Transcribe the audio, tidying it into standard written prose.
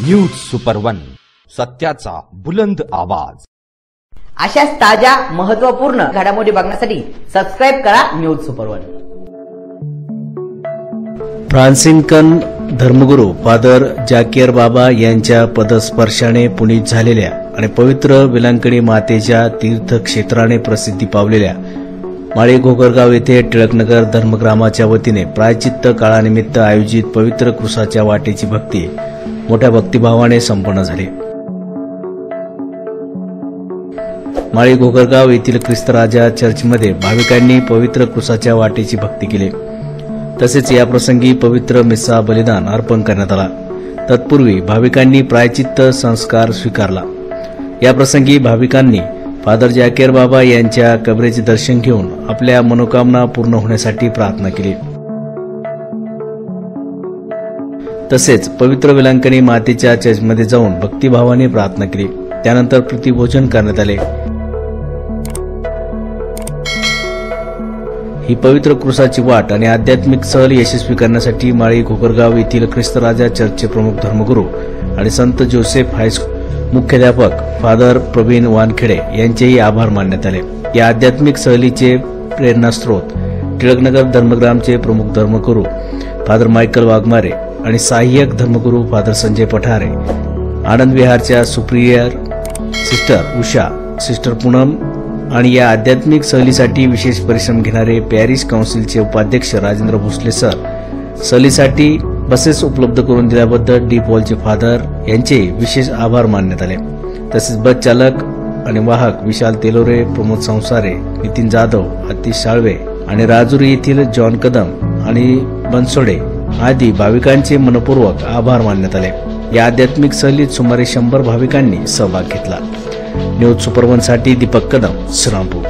News super one, सत्याचा बुलंद आवाज। अशाच ताज्या महत्त्वपूर्ण घडामोडी बघण्यासाठी सबस्क्राइब करा न्यूज सुपर वन। फ्रान्सिस्कन धर्मगुरू फादर जाकीर बाबा यांच्या पदस्पर्शाने पुनीत झालेल्या आणि पवित्र वेलांकणी मातेच्या तीर्थक्षेत्राने प्रसिद्धी पावलेल्या माळी घोगरगाव येथे टिळकनगर धर्मग्रामाच्या वतीने प्रायचित्त काळानिमित्त आयोजित पवित्र क्रूसाच्या वाटेची भक्ती मोठ्या भक्तिभावाने संपन्न झाली। माळी घोगरगाव येथील ख्रिस्तराजा चर्चमध्ये भाविकांनी पवित्र क्रूसाच्या वाटेची भक्ती केली। तसेच या प्रसंगी पवित्र मिस्सा बलिदान अर्पण करण्यात आला। तत्पूर्वी भाविकांनी प्रायचित्त संस्कार स्वीकारला। या प्रसंगी भाविकांनी फादर जाकीर बाबा यांच्या कबरेचे दर्शन घेऊन आपल्या मनोकामना पूर्ण होण्यासाठी प्रार्थना केली। तसेच पवित्र वेलांकणी मातेच्या चर्चमध्ये जाऊन भक्तिभावाने प्रार्थना केली। त्यानंतर प्रतिभोजन करण्यात आले। ही पवित्र क्रूसाची वाट आणि आध्यात्मिक सहल यशस्वी करण्यासाठी माळी घोगरगाव येथील ख्रिस्तराजा चर्चचे प्रमुख धर्मगुरू आणि संत जोसेफ हायस्कूल मुख्याध्यापक फादर प्रवीण वानखेडे यांचेही आभार मानण्यात आले। या आध्यात्मिक सहलीचे प्रेरणास्त्रोत टिळकनगर धर्मग्रामचे प्रमुख धर्मगुरू फादर मायकल वाघमारे आणि सहाय्यक धर्मगुरू फादर संजय पठारे, आनंद विहारच्या superior sister Usha, sister Poonam आणि या आध्यात्मिक सहलीसाठी विशेष परिश्रम घेणारे पॅरिश काउन्सिलचे उपाध्यक्ष राजेंद्र भोसले सर, सहलीसाठी बसेस उपलब्ध करून दिल्याबद्दल डी पॉलचे फादर यांचे विशेष आभार मानण्यात आले। तसेच बस चालक आणि वाहक विशाल तेलोरे, प्रमोद संसारे, नितीन जाधव, अतिश साळवे आणि राजुरी येथील जॉन कदम आणि बनसोडे आदी भाविकांचे मनपूर्वक आभार मानण्यात आले। या आध्यात्मिक सहलीत सुमारे 100 भाविकांनी सहभाग घेतला। न्यूज सुपर वन साठी दीपक कदम, श्रीरामपूर।